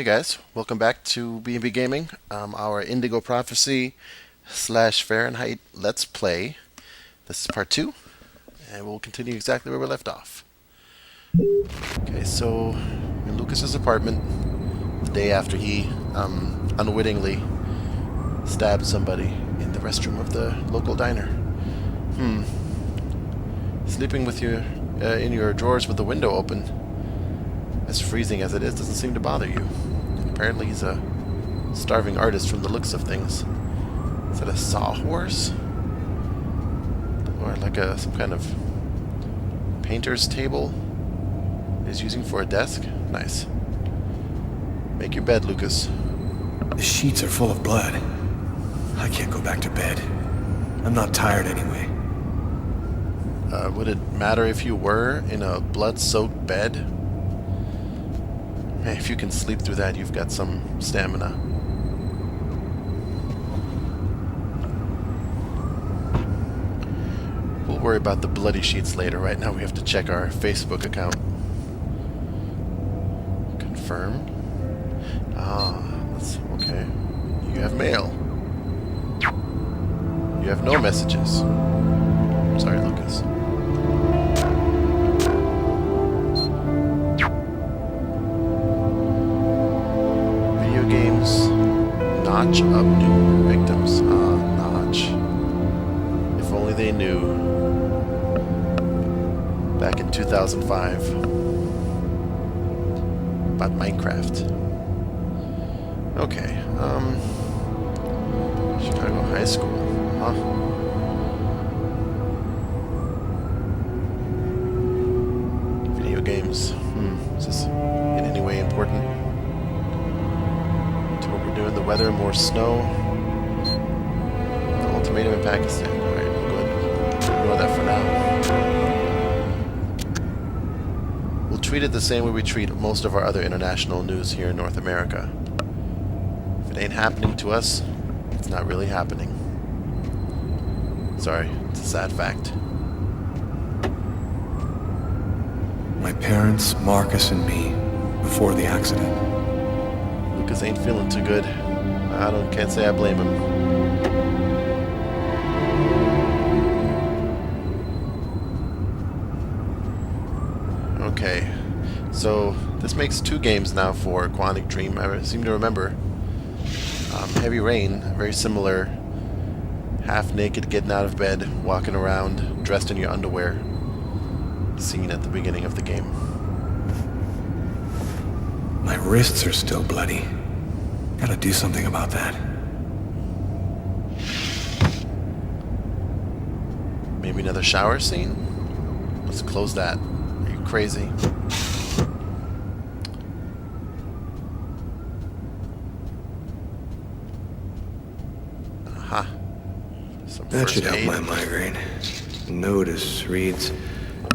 Hey guys, welcome back to B&B Gaming, our Indigo Prophecy / Fahrenheit Let's Play. This is part 2, and we'll continue exactly where we left off. Okay, so in Lucas's apartment, the day after he unwittingly stabbed somebody in the restroom of the local diner. Sleeping with you in your drawers with the window open, as freezing as it is, doesn't seem to bother you. Apparently he's a starving artist from the looks of things. Is that a sawhorse? Or like some kind of painter's table he's using for a desk? Nice. Make your bed, Lucas. The sheets are full of blood. I can't go back to bed. I'm not tired anyway. Would it matter if you were in a blood-soaked bed? Man, if you can sleep through that, you've got some stamina. We'll worry about the bloody sheets later. Right now we have to check our Facebook account. Confirmed. That's okay. You have mail. You have no messages. Sorry, Lucas. Video games notch up new victims. Notch. If only they knew. Back in 2005. About Minecraft. Okay, Chicago High School, huh? Video games. Is this in any way important to what we're doing? The weather, more snow. The ultimatum in Pakistan. Alright, we'll go ahead and ignore that for now. We'll treat it the same way we treat most of our other international news here in North America. If it ain't happening to us, it's not really happening. Sorry, it's a sad fact. My parents, Marcus, and me, before the accident. Lucas ain't feeling too good. Can't say I blame him. Okay, so this makes 2 games now for Quantic Dream. I seem to remember Heavy Rain, very similar. Half naked, getting out of bed, walking around, dressed in your underwear. Scene at the beginning of the game. My wrists are still bloody. Gotta do something about that. Maybe another shower scene? Let's close that. Are you crazy? Aha. Some That first should help aid. my migraine. Notice reads,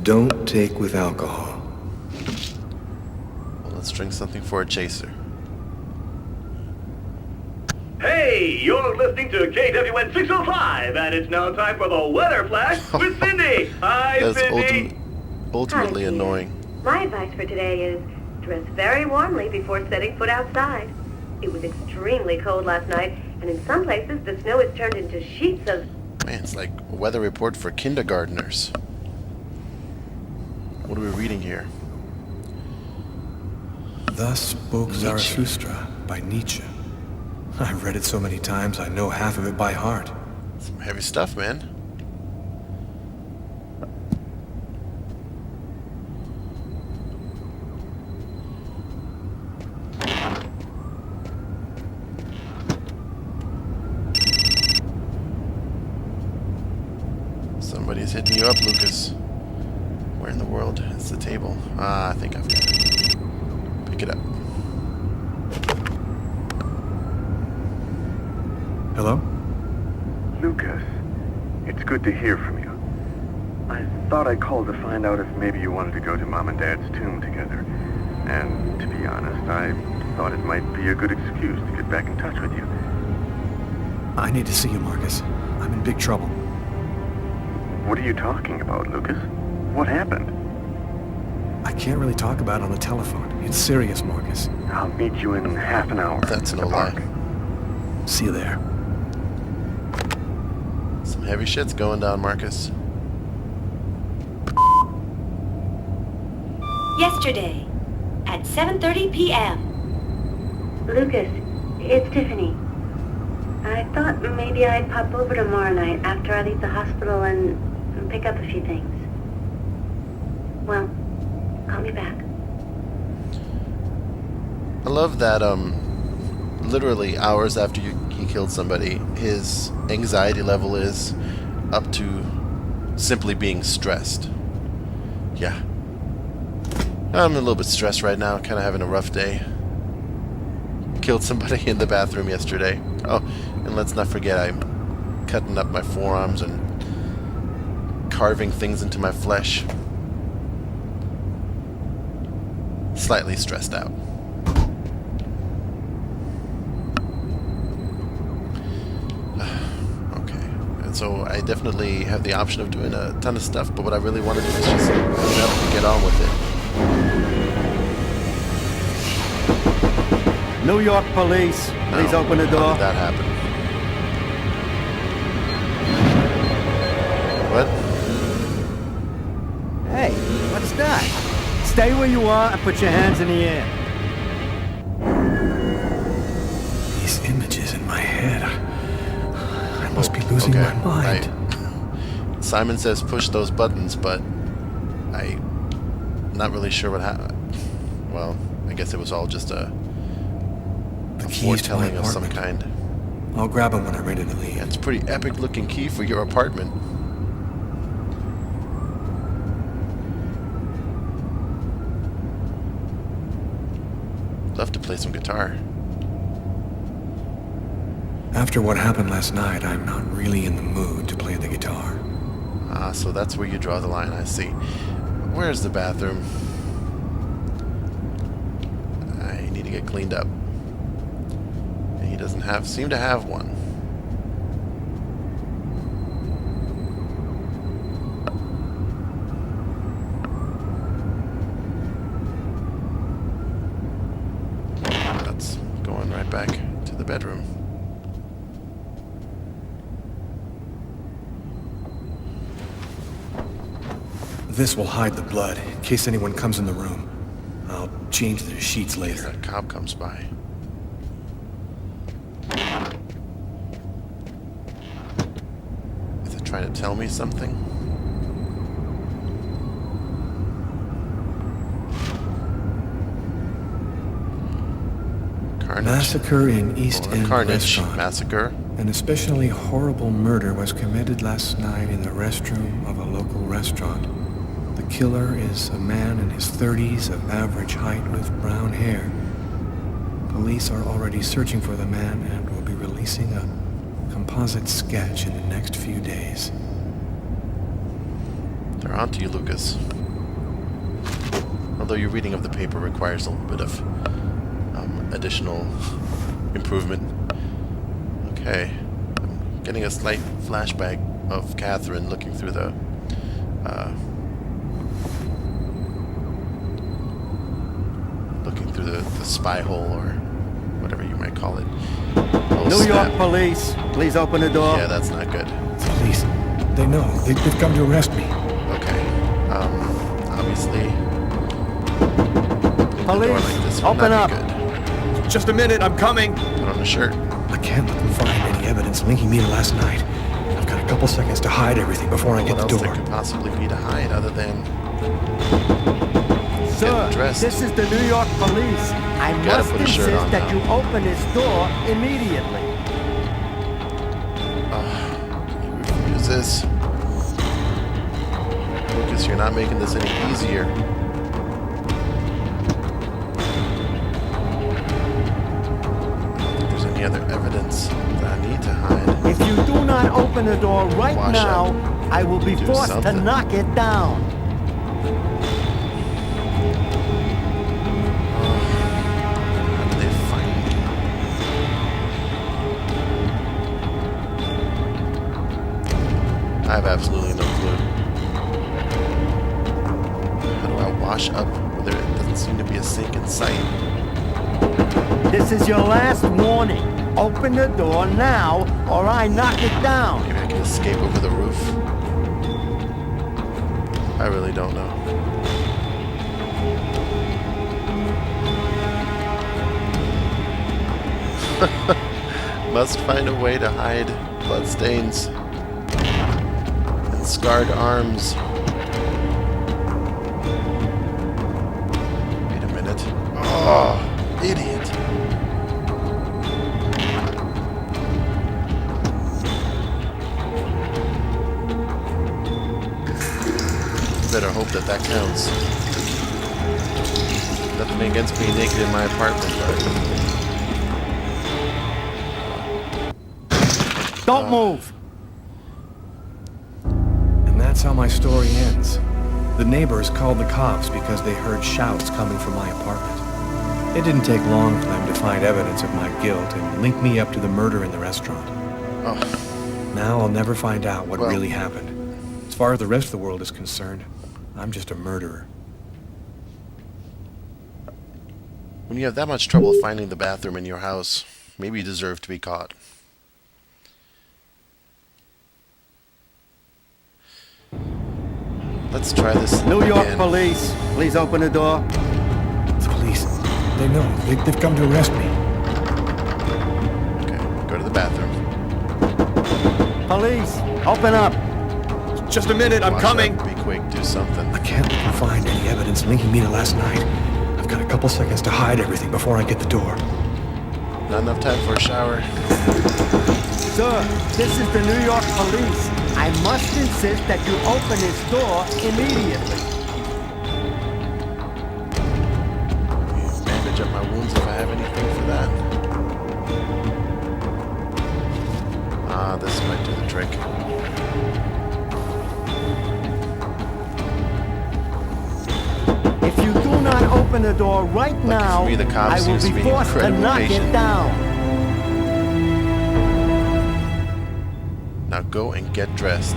"Don't take with alcohol." Well, let's drink something for a chaser. Hey, you're listening to KWN 605, and it's now time for the weather flash with Cindy. Hi, That's Cindy. ultimately Hi, dear. annoying. My advice for today is dress very warmly before setting foot outside. It was extremely cold last night, and in some places the snow has turned into sheets of... Man, it's like a weather report for kindergartners. What are we reading here? Thus spoke Nietzsche. Zarathustra by Nietzsche. I've read it so many times I know half of it by heart. Some heavy stuff, man. Somebody's hitting you up, Lucas. Where in the world is the table? I think I've got it. Pick it up. Hello? Lucas, it's good to hear from you. I thought I'd call to find out if maybe you wanted to go to Mom and Dad's tomb together. And to be honest, I thought it might be a good excuse to get back in touch with you. I need to see you, Marcus. I'm in big trouble. What are you talking about, Lucas? What happened? I can't really talk about it on the telephone. It's serious, Marcus. I'll meet you in half an hour. That's at no the park. lie. See you there. Some heavy shit's going down, Marcus. Yesterday, at 7:30 p.m. Lucas, it's Tiffany. I thought maybe I'd pop over tomorrow night after I leave the hospital and pick up a few things. Well, call me back. I love that, literally hours after he killed somebody, his anxiety level is up to simply being stressed. Yeah. I'm a little bit stressed right now, kind of having a rough day. Killed somebody in the bathroom yesterday. Oh, and let's not forget I'm cutting up my forearms and carving things into my flesh. Slightly stressed out. Okay, and so I definitely have the option of doing a ton of stuff, but what I really want to do is just clean up and get on with it. New York police, please open the How door. did that happen? What? Hey, what's that? Stay where you are and put your hands in the air. These images in my head. I must be losing my mind. Right. Simon says push those buttons, but I'm not really sure what happened. Well, I guess it was all just a Keys to my foretelling of some apartment. kind. I'll grab them when I'm ready to leave. Yeah, it's a pretty epic looking key for your apartment. Love to play some guitar. After what happened last night, I'm not really in the mood to play the guitar. Ah, so that's where you draw the line, I see. Where's the bathroom? I need to get cleaned up. And he doesn't seem to have one. That's going right back to the bedroom. This will hide the blood, in case anyone comes in the room. I'll change the sheets If later. that cop comes by. Is it trying to tell me something? Carnage. Massacre in East Or End Carnage. restaurant. Massacre. An especially horrible murder was committed last night in the restroom of a local restaurant. The killer is a man in his 30s of average height with brown hair. Police are already searching for the man and will be releasing a composite sketch in the next few days. They're on to you, Lucas. Although your reading of the paper requires a little bit of additional improvement. Okay. I'm getting a slight flashback of Catherine looking through the spy hole, or whatever you might call it. Oh, New snap. York police, please open the door. Yeah, that's not good. Police, they know. They've come to arrest me. Okay. Obviously, opening the door Police, like this would open not up. be good. Just a minute, I'm coming. Put on a shirt. I can't let them find any evidence linking me to last night. I've got a couple seconds to hide everything before I get the What else door. there could possibly be to hide other than Sir, getting dressed? this is the New York police. I Gotta must put a shirt insist on that now. you open this door immediately. Can you refuse this? Lucas, you're not making this any easier. I don't think there's any other evidence that I need to hide. If you do not open the door right Wash now, up. I will be Do forced to something. knock it down. How did they find me? I have absolutely no clue. How do I wash up This is your last warning. Open the door now, or I knock it down. Maybe I can escape over the roof. I really don't know. Must find a way to hide bloodstains and scarred arms. Wait a minute. Oh, idiot. Better hope that that counts. Nothing against being naked in my apartment, but... Don't move. And that's how my story ends. The neighbors called the cops because they heard shouts coming from my apartment. It didn't take long for them to find evidence of my guilt and link me up to the murder in the restaurant. Oh, Now I'll never find out what Well- really happened. As far as the rest of the world is concerned, I'm just a murderer. when you have that much trouble finding the bathroom in your house, maybe you deserve to be caught. Let's try this New York again. police, please open the door. The police, they know. They've come to arrest me. Okay, go to the bathroom. Police, open up. Just a minute, I'm Watch coming. out, be quick, do something. I can't let them find any evidence linking me to last night. I've got a couple seconds to hide everything before I get the door. Not enough time for a shower. Sir, this is the New York police. I must insist that you open this door immediately. Bandage up my wounds if I have anything for that. Ah, this might do the trick. If you do not open the door right now, for me, the cop I will seems be to be forced to incredibly knock patient. it down. Now go and get dressed.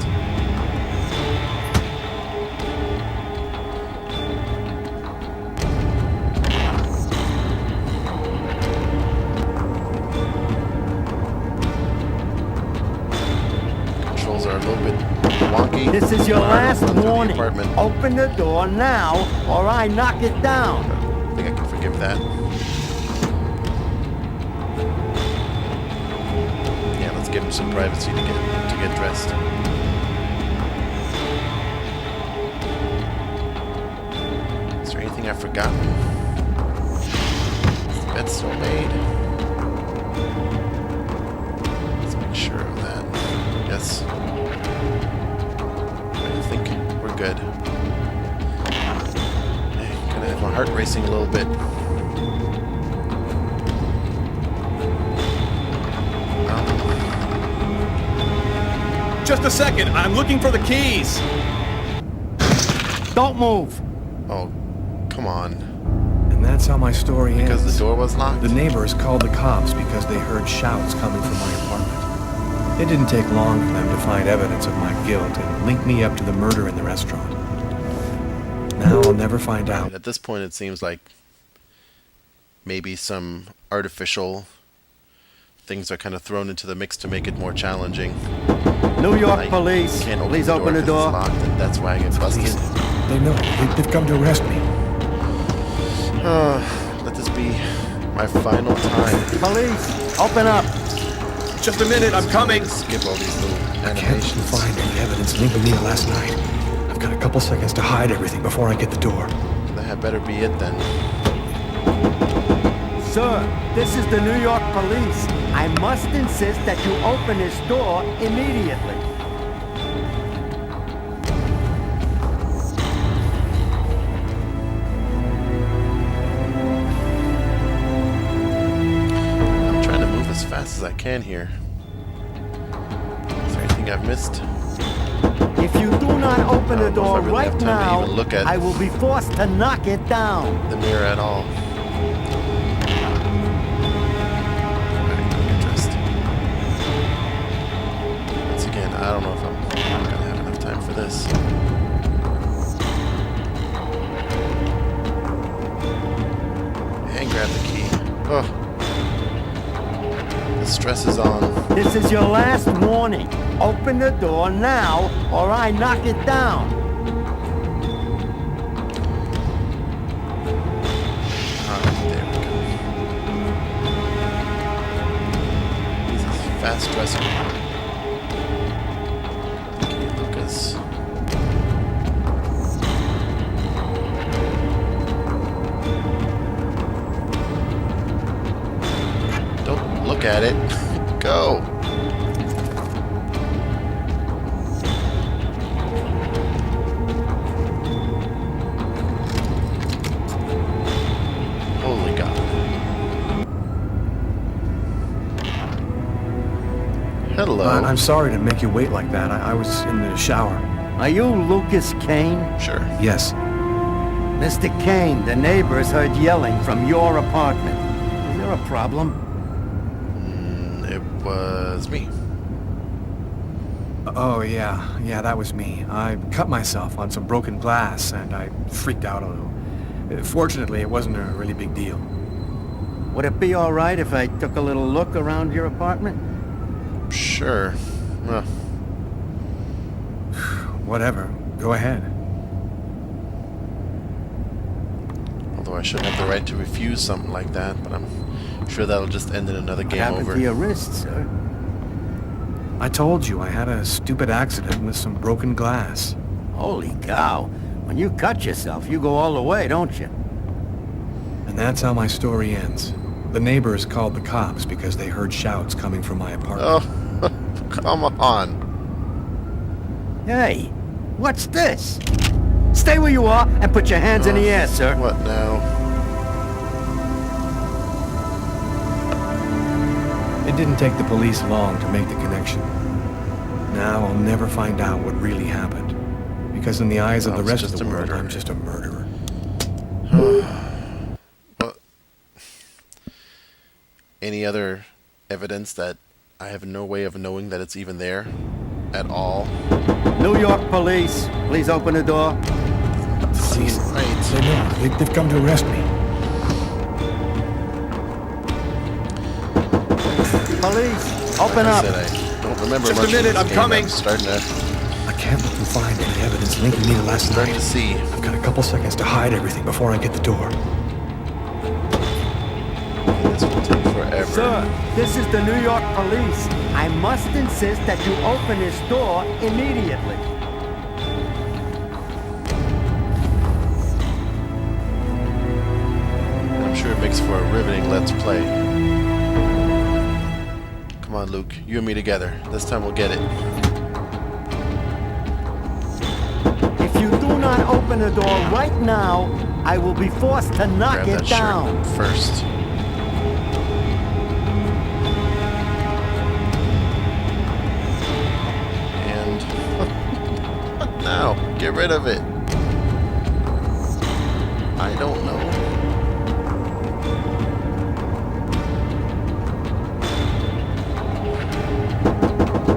Controls are a little bit wonky. This is your Hard to last run through the warning. apartment. Open the door now, or I knock it down. I think I can forgive that. Yeah, let's give him some privacy to get dressed. Is there anything I've forgotten? Is the bed still made? Let's make sure of that. Yes. I think we're good. Kind of have my heart racing a little bit. Just a second, I'm looking for the keys. Don't move. Oh, come on. And that's how my story Because ends. the door was locked? The neighbors called the cops because they heard shouts coming from my apartment. It didn't take long for them to find evidence of my guilt and link me up to the murder in the restaurant. Now I'll never find out. At this point, it seems like maybe some artificial things are kind of thrown into the mix to make it more challenging. New York I police, can't open please the open the 'cause door. it's locked, and that's why I get busted. Please, they know. They've come to arrest me. Let this be my final time. Police, open up. Just a minute, I'm coming. Skip all these little I can't animations. find any evidence linking me to last night. I've got a couple seconds to hide everything before I get the door. That had better be it then. Sir, this is the New York police. I must insist that you open this door immediately. I'm trying to move as fast as I can here. Is there anything I've missed? If you do not open I the don't know if door I really right have time to now, even look at I will be forced to knock it down. the mirror at all. Alright, go get dressed. Once again, I don't know if I'm gonna have enough time for this. And grab the key. Oh, Stress is on. This is your last warning. Open the door now, or I knock it down. There we go. He's a fast dresser. Okay, Lucas. Don't look at it. Go. Holy God. Hello. I'm sorry to make you wait like that. I was in the shower. Are you Lucas Kane? Sure. Yes. Mr. Kane, the neighbors heard yelling from your apartment. Is there a problem? It was me. Oh, yeah. Yeah, that was me. I cut myself on some broken glass, and I freaked out a little. Fortunately, it wasn't a really big deal. Would it be all right if I took a little look around your apartment? Sure. Well, Whatever. Go ahead. although I shouldn't have the right to refuse something like that, but I'm sure that'll just end in another What game happened over. to your wrist, sir? I told you I had a stupid accident with some broken glass. Holy cow. When you cut yourself, you go all the way, don't you? And that's how my story ends. The neighbors called the cops because they heard shouts coming from my apartment. Oh, come on. Hey, what's this? Stay where you are and put your hands in the air, sir. What now? It didn't take the police long to make the connection. Now I'll never find out what really happened. Because in the eyes of Well, the it's rest of just the a world, murderer. I'm just a murderer. Well, any other evidence that I have no way of knowing that it's even there at all? New York police, please open the door. Please. Right. They know. They've come to arrest me. Police, open Like I up. said, I don't remember Just a much of minute, this I'm game. coming. I'm starting to I can't let them find any evidence linking me to last starting night. to see. I've got a couple seconds to hide everything before I get the door. This will take forever. Sir, this is the New York police. I must insist that you open this door immediately. I'm sure it makes for a riveting let's play. Come on, Luke. You and me together. This time we'll get it. If you do not open the door right now, I will be forced to knock Grab it that down. shirt first. And what now? Get rid of it. I don't know.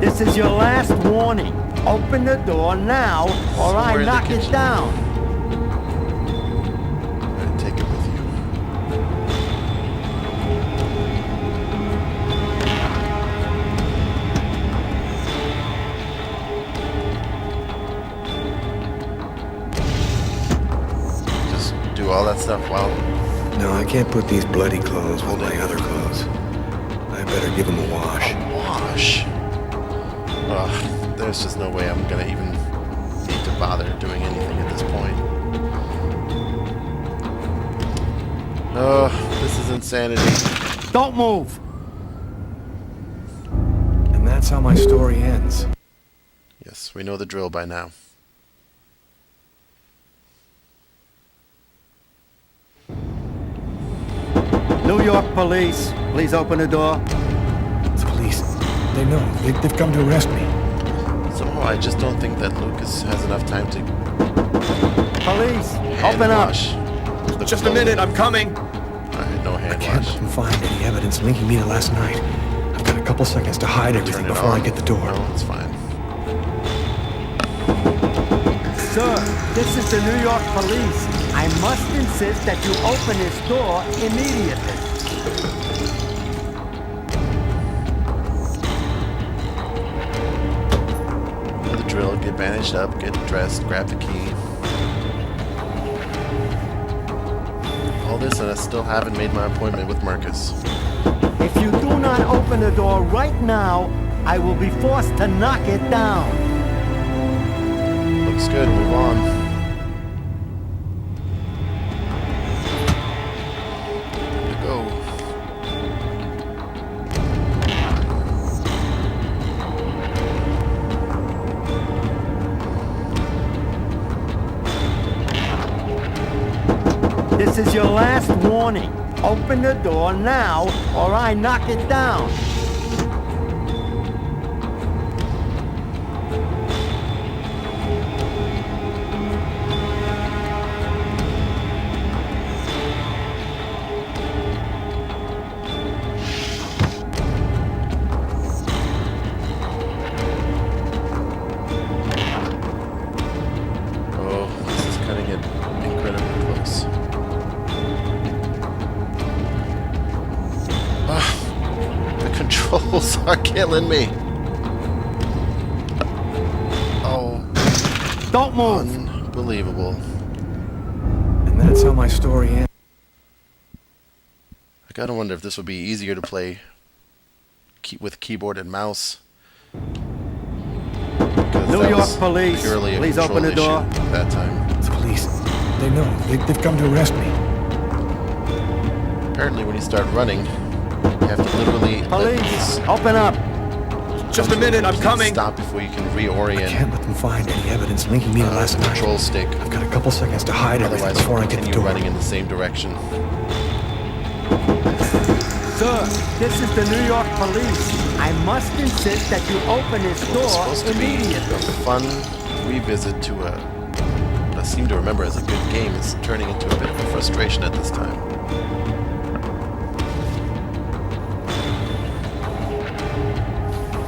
This is your last warning. Open the door now, or Somewhere I in the knock it kitchen. down. Alright, take it with you. Just do all that stuff while... No, I can't put these bloody clothes with my other clothes. I better give them a wash. Wash. Ugh, there's just no way I'm gonna even need to bother doing anything at this point. Ugh, this is insanity. Don't move. And that's how my story ends. Yes, we know the drill by now. New York police, please open the door. The police, they know. They've come to arrest me. Somehow I just don't think that Lucas has enough time to Police, hand open up. wash. the Just a clothes. minute, I'm coming. Alright, no I hand can't wash. let them find any evidence linking me to last night. I've got a couple seconds to hide everything Turn it before I on. get the door. No, it's fine. Sir, this is the New York police. I must insist that you open this door immediately. finish up, get dressed, grab the key. All this and I still haven't made my appointment with Marcus. If you do not open the door right now, I will be forced to knock it down. Looks good, move on. This is your last warning. Open the door now, or I knock it down. Oh, this is cutting it incredibly close. Controls are killing me. Oh. Don't move. Unbelievable. And that's how my story ends. I gotta wonder if this would be easier to play with keyboard and mouse. New York police, Purely a please open the control door. issue that time. The police. They know. They've come to arrest me. Apparently when you start running, you have to literally Police, open up. Just a minute, I'm coming. Stop before you can I reorient can't let them find any evidence linking me to last night. control stick. I've got a couple seconds to hide everything Otherwise, before I you'll get the continue door. running in the same direction. Sir, this is the New York police. I must insist that you open this What was door supposed to be immediately. a fun revisit to what I seem to remember as a good game is turning into a bit of a frustration at this time.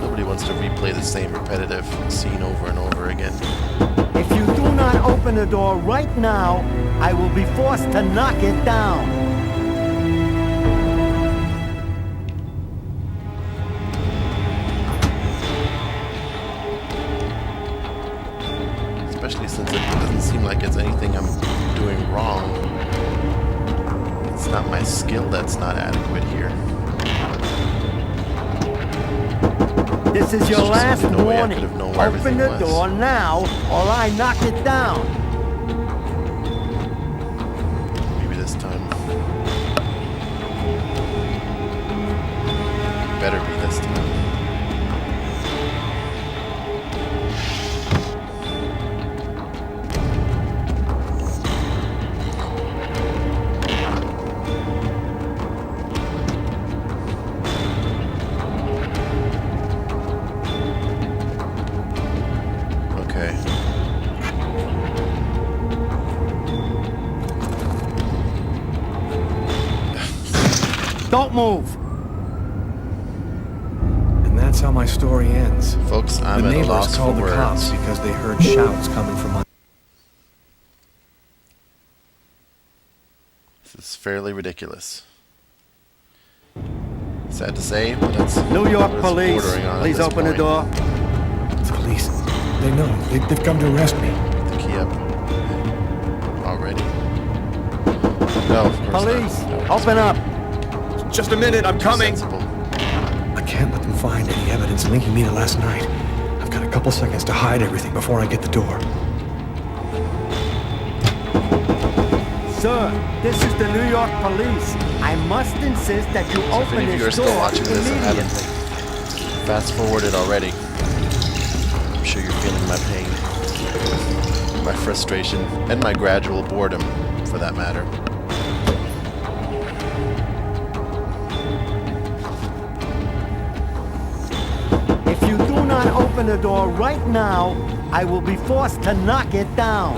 Nobody wants to replay the same repetitive scene over and over again. If you do not open the door right now, I will be forced to knock it down. Especially since it doesn't seem like it's anything I'm doing wrong. It's not my skill that's not adequate here. This is your There's just last really no way I warning. could have known where Open everything the was. door now, or I knock it down. Maybe this time. Better be this time. Okay. Don't move. And that's how my story ends. Folks, I'm The at a neighbors loss for called the words. cops because they heard shouts coming from under. This is fairly ridiculous. Sad to say, but that's New York what it's police, bordering on at please this open the point. door. The police. They know. They've come to arrest me. The key up already. No, of course Police, not. No, open up. Just a minute, I'm sensible. I can't let them find any evidence linking me to last night. I've got a couple seconds to hide everything before I get the door. Sir, this is the New York police. I must insist that you So if open any of you are this still door watching this and haven't immediately. fast forwarded already, I'm sure you're feeling my pain, my frustration, and my gradual boredom, for that matter. If you do not open the door right now, I will be forced to knock it down.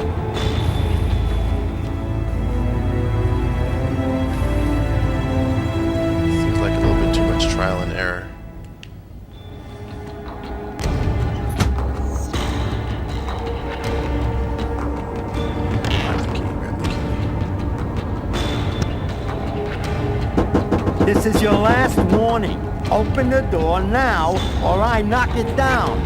Seems like a little bit too much trial and error. Grab the key, grab the key. This is your last warning. Open the door now, or I knock it down.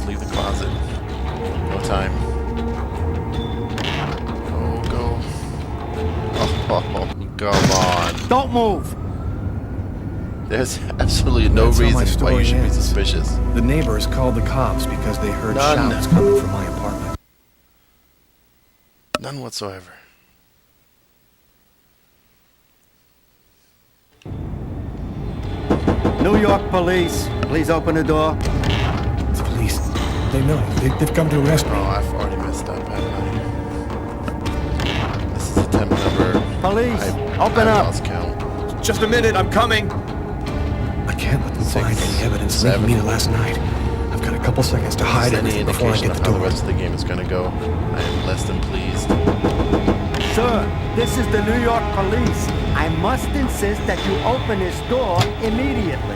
just leave the closet. No time. Oh, go. Oh, come on. Don't move! There's absolutely no That's how my reason why story you should be ends. suspicious. The neighbors called the cops because they heard None. shouts coming from my apartment. None whatsoever. New York police, please open the door. The police, they know. They've come to arrest me. Oh, I've already messed up, haven't I? This is attempt number... Police, I open up. lost count. Just a minute, I'm coming. I can't let them find any evidence linking me to last night. I've got a couple seconds to hide Any everything before I indication get of the how the door. rest of the game is going to go, I am less than pleased. Sir, this is the New York police. I must insist that you open this door immediately.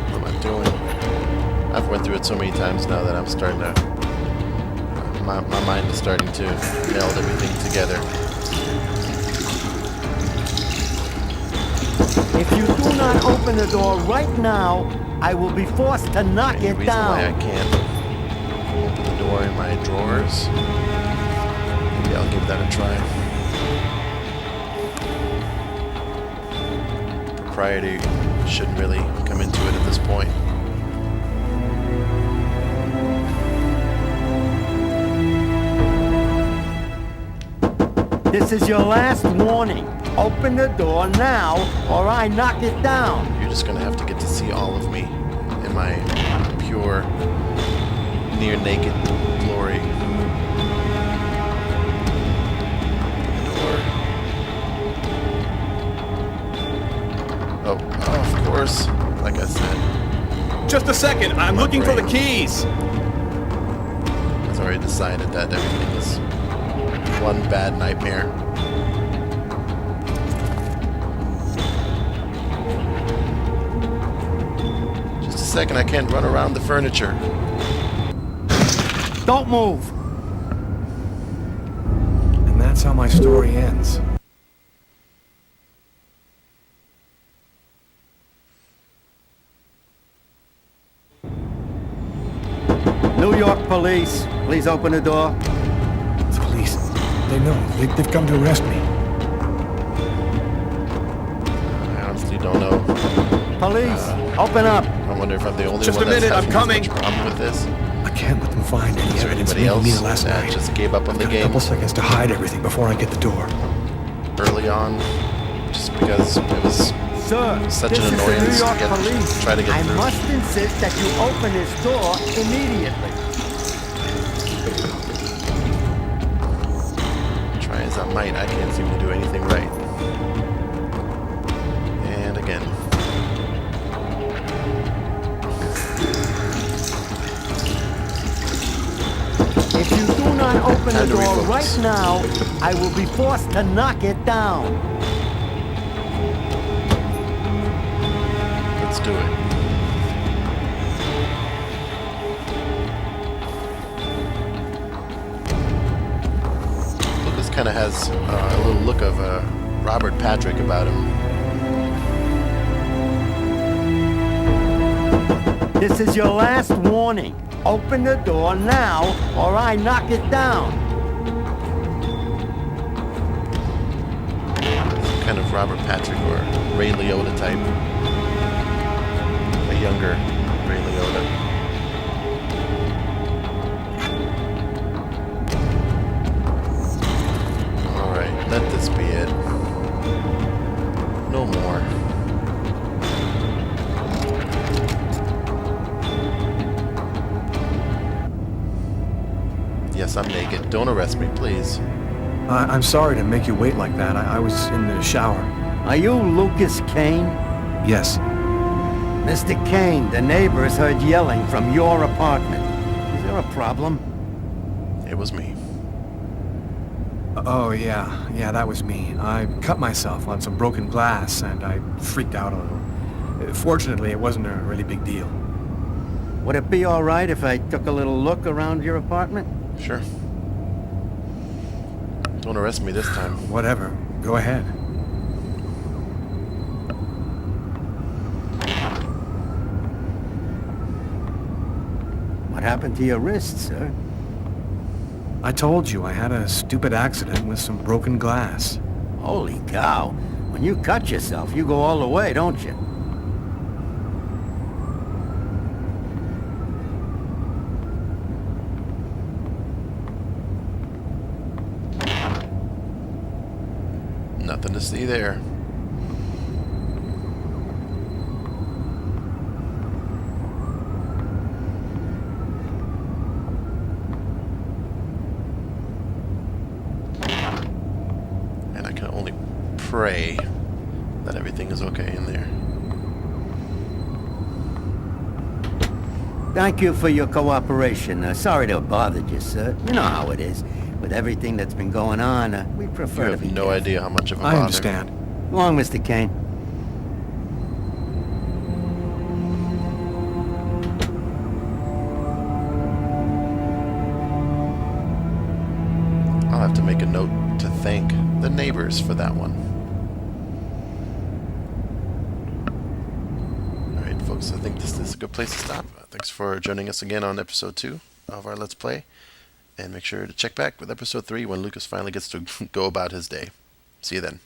What am I doing? I've went through it so many times now that I'm starting to... My mind is starting to meld everything together. If you do not open the door right now, I will be forced to knock Any it reason why I down. can't open the door in my drawers? Maybe I'll give that a try. Propriety shouldn't really come into it at this point. This is your last warning. Open the door now, or I knock it down. You're just gonna have to get to see all of me in my pure, near naked glory. Open the door. Oh, of course. Like I said, Just a second, I'm looking for the keys. I've already decided that everything is one bad nightmare. Just a second, I can't run around the furniture. Don't move. And that's how my story ends. New York police, please open the door. The police, they know. They've come to arrest me. I honestly don't know. Police, open up. I wonder if I'm the only Just one a that's minute, I'm having coming. this much problem with this. I can't let them find any Is there evidence anybody linking me else to last that night. just gave up on I've the got a game couple seconds to hide everything before I get the door. early on, just because it was Sir, such this an is the annoyance New to York get- police. try to get I through. must insist that you open this door immediately. try as I might, I can't seem to do anything right. And again. If you do not open the Time to door refocus. right now, I will be forced to knock it down. Let's do it. Lucas kind of has a little look of Robert Patrick about him. This is your last warning. Open the door now, or I knock it down. Some kind of Robert Patrick or Ray Liotta type. A younger Ray Liotta. Alright, let this be it. No more. Yes, I'm naked. Don't arrest me, please. I'm sorry to make you wait like that. I was in the shower. Are you Lucas Kane? Yes. Mr. Kane, the neighbors heard yelling from your apartment. Is there a problem? It was me. Oh, yeah. Yeah, that was me. I cut myself on some broken glass, and I freaked out a little. Fortunately, it wasn't a really big deal. Would it be all right if I took a little look around your apartment? Sure. Don't arrest me this time. Whatever. Go ahead. happened to your wrist, sir? I told you I had a stupid accident with some broken glass. Holy cow. When you cut yourself, you go all the way, don't you? Nothing to see there. And I can only pray that everything is okay in there. Thank you for your cooperation. Sorry to have bothered you, sir. You know how it is. With everything that's been going on, we prefer You to have be no careful. idea how much of a I bother. understand. Go on, Mr. Kane. I'll have to make a note to thank the neighbors for that one. Alright, folks, I think this is a good place to stop. Thanks for joining us again on episode 2 of our Let's Play. And make sure to check back with episode 3 when Lucas finally gets to go about his day. See you then.